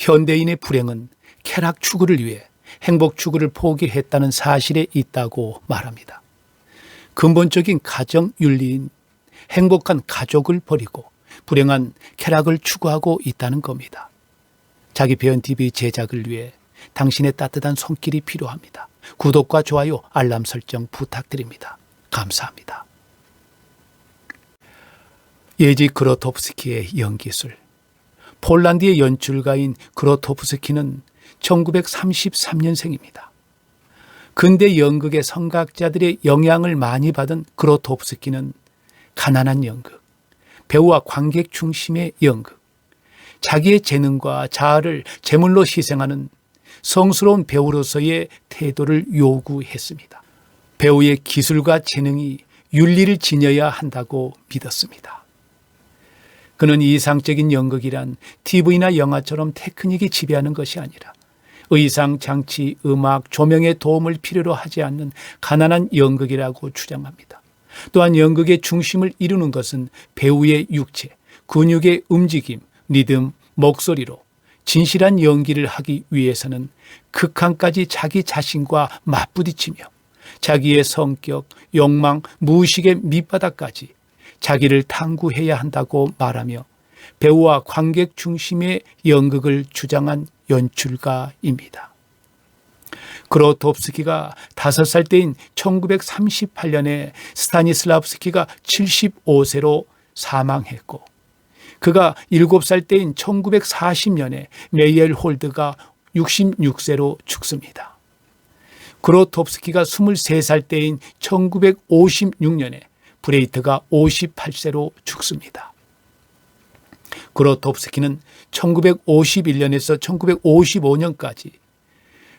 현대인의 불행은 쾌락 추구를 위해 행복 추구를 포기했다는 사실에 있다고 말합니다. 근본적인 가정 윤리인 행복한 가족을 버리고 불행한 쾌락을 추구하고 있다는 겁니다. 자기 배연TV 제작을 위해 당신의 따뜻한 손길이 필요합니다. 구독과 좋아요, 알람 설정 부탁드립니다. 감사합니다. 예지 그로토프스키의 연기술. 폴란드의 연출가인 그로토프스키는 1933년생입니다. 근대 연극의 성각자들의 영향을 많이 받은 그로토프스키는 가난한 연극, 배우와 관객 중심의 연극, 자기의 재능과 자아를 제물로 희생하는 성스러운 배우로서의 태도를 요구했습니다. 배우의 기술과 재능이 윤리를 지녀야 한다고 믿었습니다. 그는 이상적인 연극이란 TV나 영화처럼 테크닉이 지배하는 것이 아니라 의상, 장치, 음악, 조명의 도움을 필요로 하지 않는 가난한 연극이라고 주장합니다. 또한 연극의 중심을 이루는 것은 배우의 육체, 근육의 움직임, 리듬, 목소리로 진실한 연기를 하기 위해서는 극한까지 자기 자신과 맞부딪히며 자기의 성격, 욕망, 무의식의 밑바닥까지 자기를 탐구해야 한다고 말하며 배우와 관객 중심의 연극을 주장한 연출가입니다. 그로토프스키가 5살 때인 1938년에 스타니슬라브스키가 75세로 사망했고 그가 7살 때인 1940년에 메이엘홀드가 66세로 죽습니다. 그로토프스키가 23살 때인 1956년에 브레이트가 58세로 죽습니다. 그로토프스키는 1951년에서 1955년까지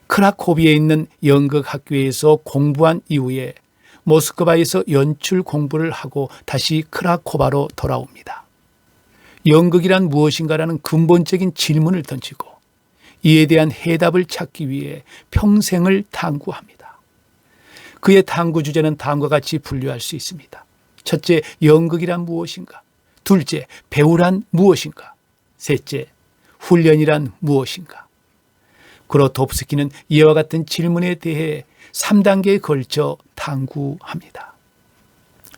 크라코비에 있는 연극학교에서 공부한 이후에 모스크바에서 연출 공부를 하고 다시 크라코바로 돌아옵니다. 연극이란 무엇인가라는 근본적인 질문을 던지고 이에 대한 해답을 찾기 위해 평생을 탐구합니다. 그의 탐구 주제는 다음과 같이 분류할 수 있습니다. 첫째, 연극이란 무엇인가? 둘째, 배우란 무엇인가? 셋째, 훈련이란 무엇인가? 그로토프스키는 이와 같은 질문에 대해 3단계에 걸쳐 탐구합니다.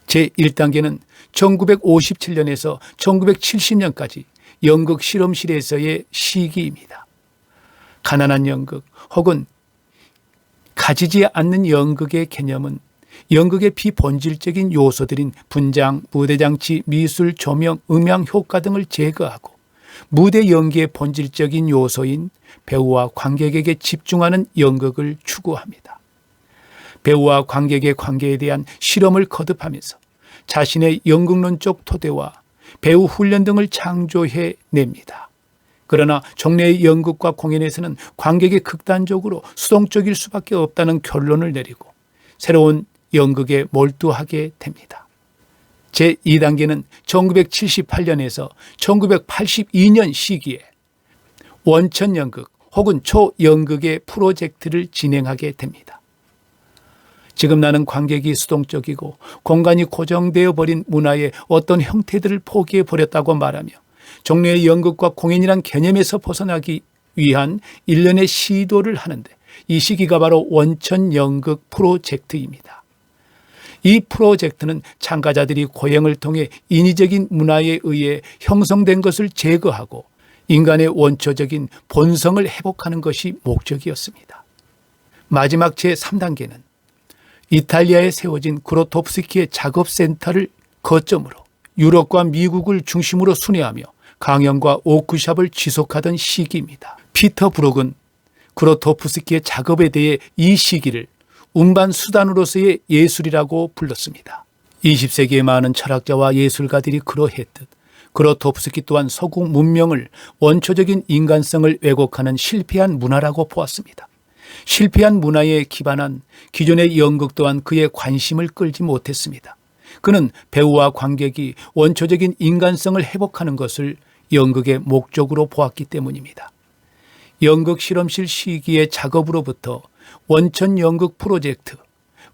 제1단계는 1957년에서 1970년까지 연극 실험실에서의 시기입니다. 가난한 연극 혹은 가지지 않는 연극의 개념은 연극의 비본질적인 요소들인 분장, 무대장치, 미술, 조명, 음향 효과 등을 제거하고 무대 연기의 본질적인 요소인 배우와 관객에게 집중하는 연극을 추구합니다. 배우와 관객의 관계에 대한 실험을 거듭하면서 자신의 연극론적 토대와 배우 훈련 등을 창조해 냅니다. 그러나 종래의 연극과 공연에서는 관객이 극단적으로 수동적일 수밖에 없다는 결론을 내리고 새로운 연극에 몰두하게 됩니다. 제2단계는 1978년에서 1982년 시기에 원천 연극 혹은 초연극의 프로젝트를 진행하게 됩니다. 지금 나는 관객이 수동적이고 공간이 고정되어 버린 문화의 어떤 형태들을 포기해 버렸다고 말하며 종래의 연극과 공연이란 개념에서 벗어나기 위한 일련의 시도를 하는데 이 시기가 바로 원천 연극 프로젝트입니다. 이 프로젝트는 참가자들이 고행을 통해 인위적인 문화에 의해 형성된 것을 제거하고 인간의 원초적인 본성을 회복하는 것이 목적이었습니다. 마지막 제3단계는 이탈리아에 세워진 그로토프스키의 작업센터를 거점으로 유럽과 미국을 중심으로 순회하며 강연과 워크숍을 지속하던 시기입니다. 피터 브룩은 그로토프스키의 작업에 대해 이 시기를 운반 수단으로서의 예술이라고 불렀습니다. 20세기의 많은 철학자와 예술가들이 그러했듯 그로토프스키 또한 서구 문명을 원초적인 인간성을 왜곡하는 실패한 문화라고 보았습니다. 실패한 문화에 기반한 기존의 연극 또한 그의 관심을 끌지 못했습니다. 그는 배우와 관객이 원초적인 인간성을 회복하는 것을 연극의 목적으로 보았기 때문입니다. 연극 실험실 시기의 작업으로부터 원천 연극 프로젝트,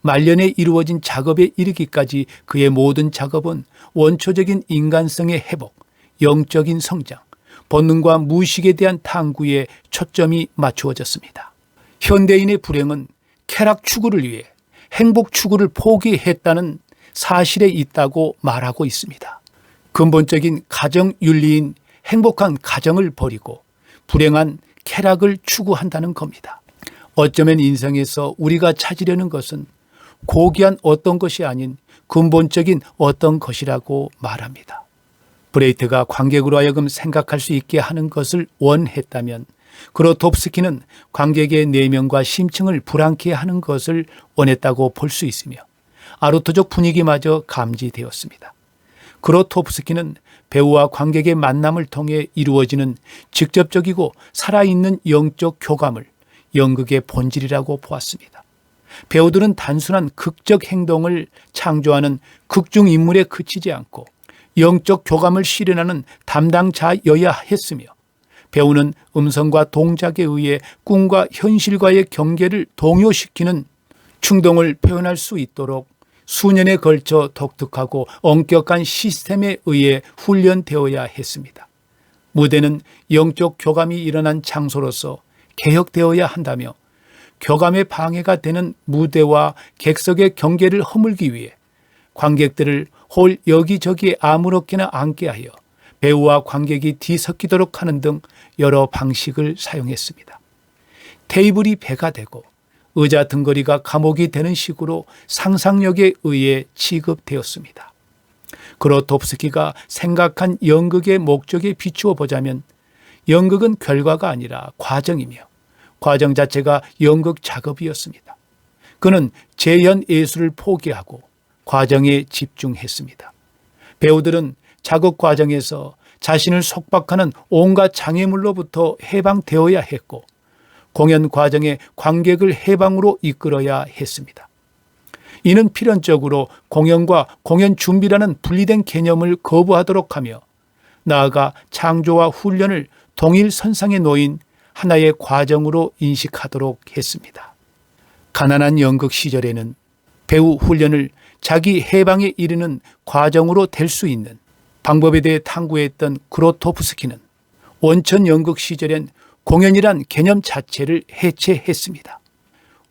말년에 이루어진 작업에 이르기까지 그의 모든 작업은 원초적인 인간성의 회복, 영적인 성장, 본능과 무의식에 대한 탐구에 초점이 맞추어졌습니다. 현대인의 불행은 쾌락 추구를 위해 행복 추구를 포기했다는 사실에 있다고 말하고 있습니다. 근본적인 가정 윤리인 행복한 가정을 버리고 불행한 쾌락을 추구한다는 겁니다. 어쩌면 인생에서 우리가 찾으려는 것은 고귀한 어떤 것이 아닌 근본적인 어떤 것이라고 말합니다. 브레이트가 관객으로 하여금 생각할 수 있게 하는 것을 원했다면 그로토프스키는 관객의 내면과 심층을 불안케 하는 것을 원했다고 볼 수 있으며 아르토적 분위기마저 감지되었습니다. 그로토프스키는 배우와 관객의 만남을 통해 이루어지는 직접적이고 살아있는 영적 교감을 연극의 본질이라고 보았습니다. 배우들은 단순한 극적 행동을 창조하는 극중 인물에 그치지 않고 영적 교감을 실현하는 담당자여야 했으며 배우는 음성과 동작에 의해 꿈과 현실과의 경계를 동요시키는 충동을 표현할 수 있도록 수년에 걸쳐 독특하고 엄격한 시스템에 의해 훈련되어야 했습니다. 무대는 영적 교감이 일어난 장소로서 개혁되어야 한다며 교감의 방해가 되는 무대와 객석의 경계를 허물기 위해 관객들을 홀 여기저기에 아무렇게나 앉게 하여 배우와 관객이 뒤섞이도록 하는 등 여러 방식을 사용했습니다. 테이블이 배가 되고 의자 등거리가 감옥이 되는 식으로 상상력에 의해 취급되었습니다. 그로토프스키가 생각한 연극의 목적에 비추어 보자면 연극은 결과가 아니라 과정이며 과정 자체가 연극 작업이었습니다. 그는 재현 예술을 포기하고 과정에 집중했습니다. 배우들은 작업 과정에서 자신을 속박하는 온갖 장애물로부터 해방되어야 했고 공연 과정에 관객을 해방으로 이끌어야 했습니다. 이는 필연적으로 공연과 공연 준비라는 분리된 개념을 거부하도록 하며 나아가 창조와 훈련을 동일선상에 놓인 하나의 과정으로 인식하도록 했습니다. 가난한 연극 시절에는 배우 훈련을 자기 해방에 이르는 과정으로 될 수 있는 방법에 대해 탐구했던 그로토프스키는 원천 연극 시절엔 공연이란 개념 자체를 해체했습니다.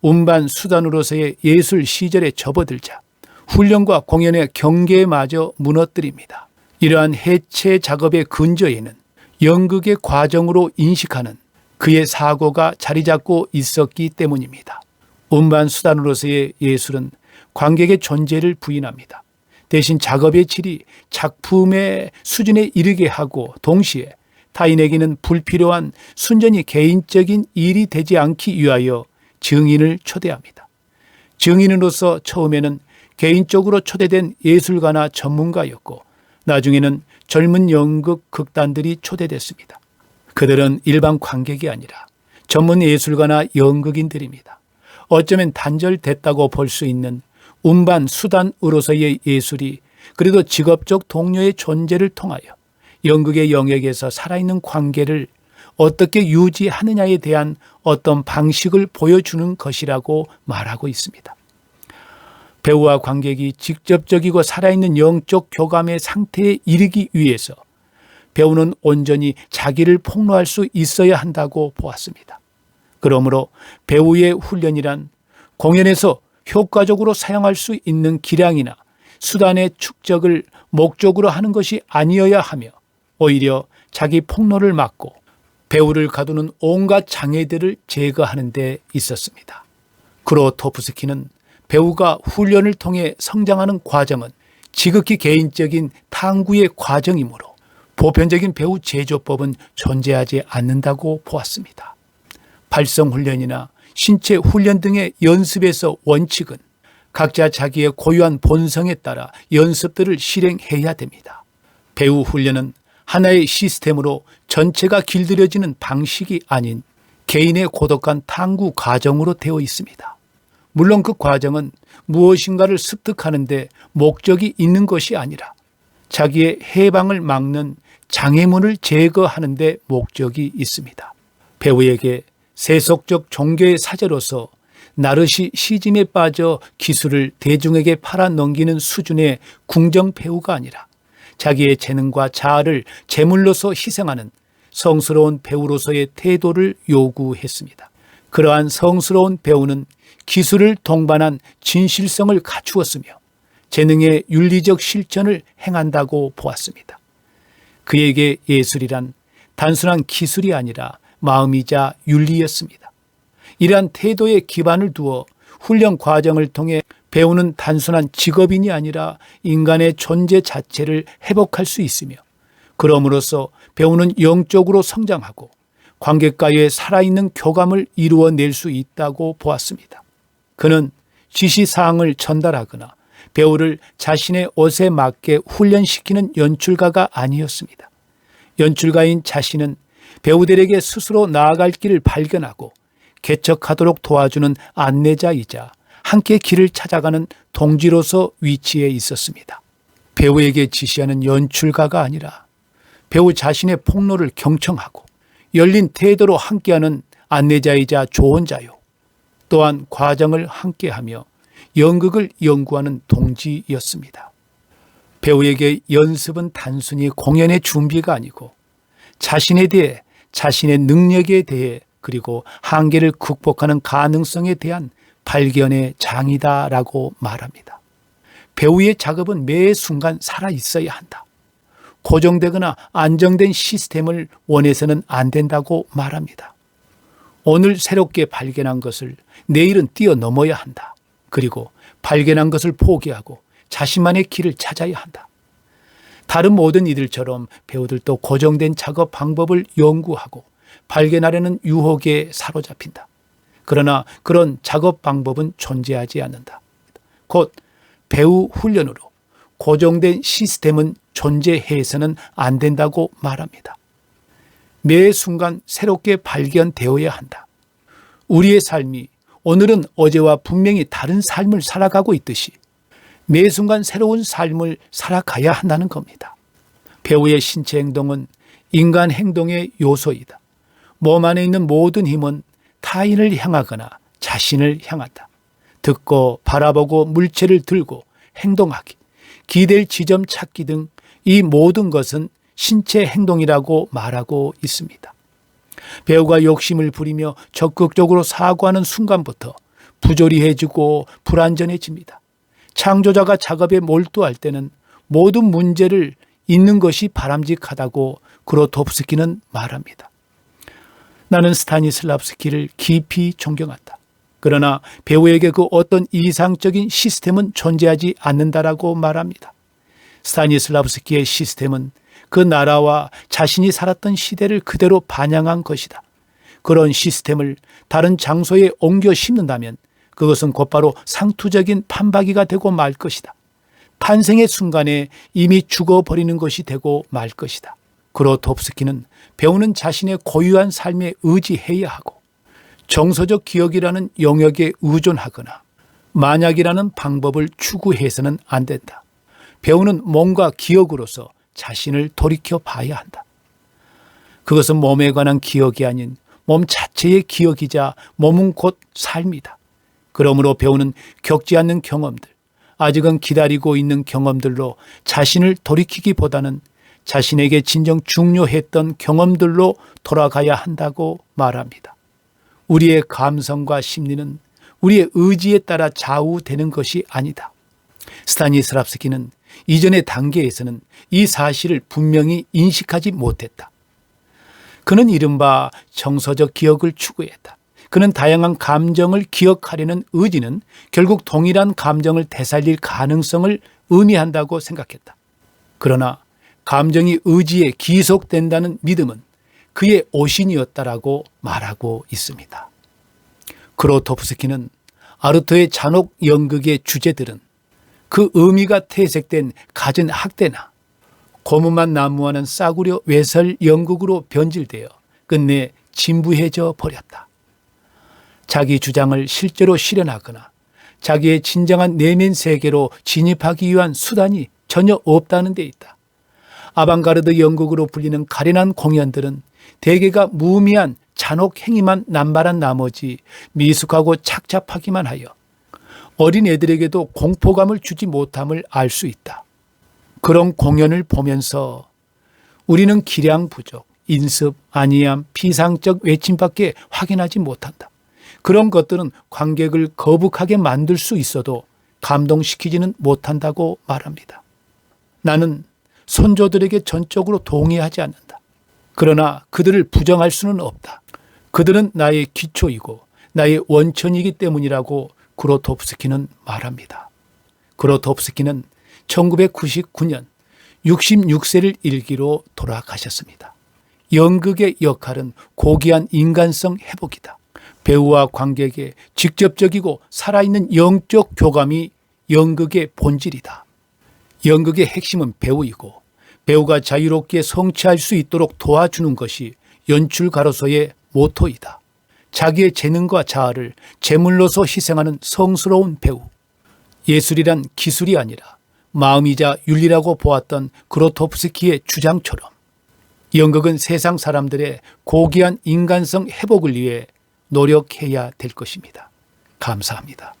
운반 수단으로서의 예술 시절에 접어들자 훈련과 공연의 경계마저 무너뜨립니다. 이러한 해체 작업의 근저에는 연극의 과정으로 인식하는 그의 사고가 자리 잡고 있었기 때문입니다. 운반 수단으로서의 예술은 관객의 존재를 부인합니다. 대신 작업의 질이 작품의 수준에 이르게 하고 동시에 타인에게는 불필요한 순전히 개인적인 일이 되지 않기 위하여 증인을 초대합니다. 증인으로서 처음에는 개인적으로 초대된 예술가나 전문가였고 나중에는 젊은 연극 극단들이 초대됐습니다. 그들은 일반 관객이 아니라 전문 예술가나 연극인들입니다. 어쩌면 단절됐다고 볼 수 있는 운반 수단으로서의 예술이 그래도 직업적 동료의 존재를 통하여 연극의 영역에서 살아있는 관계를 어떻게 유지하느냐에 대한 어떤 방식을 보여주는 것이라고 말하고 있습니다. 배우와 관객이 직접적이고 살아있는 영적 교감의 상태에 이르기 위해서 배우는 온전히 자기를 폭로할 수 있어야 한다고 보았습니다. 그러므로 배우의 훈련이란 공연에서 효과적으로 사용할 수 있는 기량이나 수단의 축적을 목적으로 하는 것이 아니어야 하며 오히려 자기 폭로를 막고 배우를 가두는 온갖 장애들을 제거하는 데 있었습니다. 그로토프스키는 배우가 훈련을 통해 성장하는 과정은 지극히 개인적인 탐구의 과정이므로 보편적인 배우 제조법은 존재하지 않는다고 보았습니다. 발성훈련이나 신체 훈련 등의 연습에서 원칙은 각자 자기의 고유한 본성에 따라 연습들을 실행해야 됩니다. 배우 훈련은 하나의 시스템으로 전체가 길들여지는 방식이 아닌 개인의 고독한 탐구 과정으로 되어 있습니다. 물론 그 과정은 무엇인가를 습득하는 데 목적이 있는 것이 아니라 자기의 해방을 막는 장애물을 제거하는 데 목적이 있습니다. 배우에게 세속적 종교의 사제로서 나르시 시즘에 빠져 기술을 대중에게 팔아넘기는 수준의 궁정 배우가 아니라 자기의 재능과 자아를 제물로서 희생하는 성스러운 배우로서의 태도를 요구했습니다. 그러한 성스러운 배우는 기술을 동반한 진실성을 갖추었으며 재능의 윤리적 실천을 행한다고 보았습니다. 그에게 예술이란 단순한 기술이 아니라 마음이자 윤리였습니다. 이러한 태도에 기반을 두어 훈련 과정을 통해 배우는 단순한 직업인이 아니라 인간의 존재 자체를 회복할 수 있으며 그럼으로써 배우는 영적으로 성장하고 관객과의 살아있는 교감을 이루어낼 수 있다고 보았습니다. 그는 지시사항을 전달하거나 배우를 자신의 옷에 맞게 훈련시키는 연출가가 아니었습니다. 연출가인 자신은 배우들에게 스스로 나아갈 길을 발견하고 개척하도록 도와주는 안내자이자 함께 길을 찾아가는 동지로서 위치해 있었습니다. 배우에게 지시하는 연출가가 아니라 배우 자신의 폭로를 경청하고 열린 태도로 함께하는 안내자이자 조언자요. 또한 과정을 함께하며 연극을 연구하는 동지였습니다. 배우에게 연습은 단순히 공연의 준비가 아니고 자신에 대해, 자신의 능력에 대해, 그리고 한계를 극복하는 가능성에 대한 발견의 장이다라고 말합니다. 배우의 작업은 매 순간 살아있어야 한다. 고정되거나 안정된 시스템을 원해서는 안 된다고 말합니다. 오늘 새롭게 발견한 것을 내일은 뛰어넘어야 한다. 그리고 발견한 것을 포기하고 자신만의 길을 찾아야 한다. 다른 모든 이들처럼 배우들도 고정된 작업 방법을 연구하고 발견하려는 유혹에 사로잡힌다. 그러나 그런 작업 방법은 존재하지 않는다. 곧 배우 훈련으로 고정된 시스템은 존재해서는 안 된다고 말합니다. 매 순간 새롭게 발견되어야 한다. 우리의 삶이 오늘은 어제와 분명히 다른 삶을 살아가고 있듯이 매 순간 새로운 삶을 살아가야 한다는 겁니다. 배우의 신체 행동은 인간 행동의 요소이다. 몸 안에 있는 모든 힘은 타인을 향하거나 자신을 향한다. 듣고 바라보고 물체를 들고 행동하기, 기댈 지점 찾기 등 이 모든 것은 신체 행동이라고 말하고 있습니다. 배우가 욕심을 부리며 적극적으로 사고하는 순간부터 부조리해지고 불안전해집니다. 창조자가 작업에 몰두할 때는 모든 문제를 잊는 것이 바람직하다고 그로토프스키는 말합니다. 나는 스타니슬랍스키를 깊이 존경한다. 그러나 배우에게 그 어떤 이상적인 시스템은 존재하지 않는다라고 말합니다. 스타니슬랍스키의 시스템은 그 나라와 자신이 살았던 시대를 그대로 반영한 것이다. 그런 시스템을 다른 장소에 옮겨 심는다면 그것은 곧바로 상투적인 판박이가 되고 말 것이다. 탄생의 순간에 이미 죽어버리는 것이 되고 말 것이다. 그로토프스키는 배우는 자신의 고유한 삶에 의지해야 하고 정서적 기억이라는 영역에 의존하거나 만약이라는 방법을 추구해서는 안 된다. 배우는 몸과 기억으로서 자신을 돌이켜 봐야 한다. 그것은 몸에 관한 기억이 아닌 몸 자체의 기억이자 몸은 곧 삶이다. 그러므로 배우는 겪지 않는 경험들, 아직은 기다리고 있는 경험들로 자신을 돌이키기보다는 자신에게 진정 중요했던 경험들로 돌아가야 한다고 말합니다. 우리의 감성과 심리는 우리의 의지에 따라 좌우되는 것이 아니다. 스타니슬랍스키는 이전의 단계에서는 이 사실을 분명히 인식하지 못했다. 그는 이른바 정서적 기억을 추구했다. 그는 다양한 감정을 기억하려는 의지는 결국 동일한 감정을 되살릴 가능성을 의미한다고 생각했다. 그러나 감정이 의지에 기속된다는 믿음은 그의 오신이었다라고 말하고 있습니다. 그로토프스키는 아르토의 잔혹 연극의 주제들은 그 의미가 퇴색된 갖은 학대나 고문만 난무하는 싸구려 외설 연극으로 변질되어 끝내 진부해져 버렸다. 자기 주장을 실제로 실현하거나 자기의 진정한 내면 세계로 진입하기 위한 수단이 전혀 없다는 데 있다. 아방가르드 연극으로 불리는 가련한 공연들은 대개가 무의미한 잔혹 행위만 남발한 나머지 미숙하고 착잡하기만 하여 어린 애들에게도 공포감을 주지 못함을 알 수 있다. 그런 공연을 보면서 우리는 기량 부족, 인습, 안이함, 피상적 외침밖에 확인하지 못한다. 그런 것들은 관객을 거북하게 만들 수 있어도 감동시키지는 못한다고 말합니다. 나는 선조들에게 전적으로 동의하지 않는다. 그러나 그들을 부정할 수는 없다. 그들은 나의 기초이고 나의 원천이기 때문이라고 그로토프스키는 말합니다. 그로토프스키는 1999년 66세를 일기로 돌아가셨습니다. 연극의 역할은 고귀한 인간성 회복이다. 배우와 관객의 직접적이고 살아있는 영적 교감이 연극의 본질이다. 연극의 핵심은 배우이고 배우가 자유롭게 성취할 수 있도록 도와주는 것이 연출가로서의 모토이다. 자기의 재능과 자아를 제물로서 희생하는 성스러운 배우. 예술이란 기술이 아니라 마음이자 윤리라고 보았던 그로토프스키의 주장처럼 연극은 세상 사람들의 고귀한 인간성 회복을 위해 노력해야 될 것입니다. 감사합니다.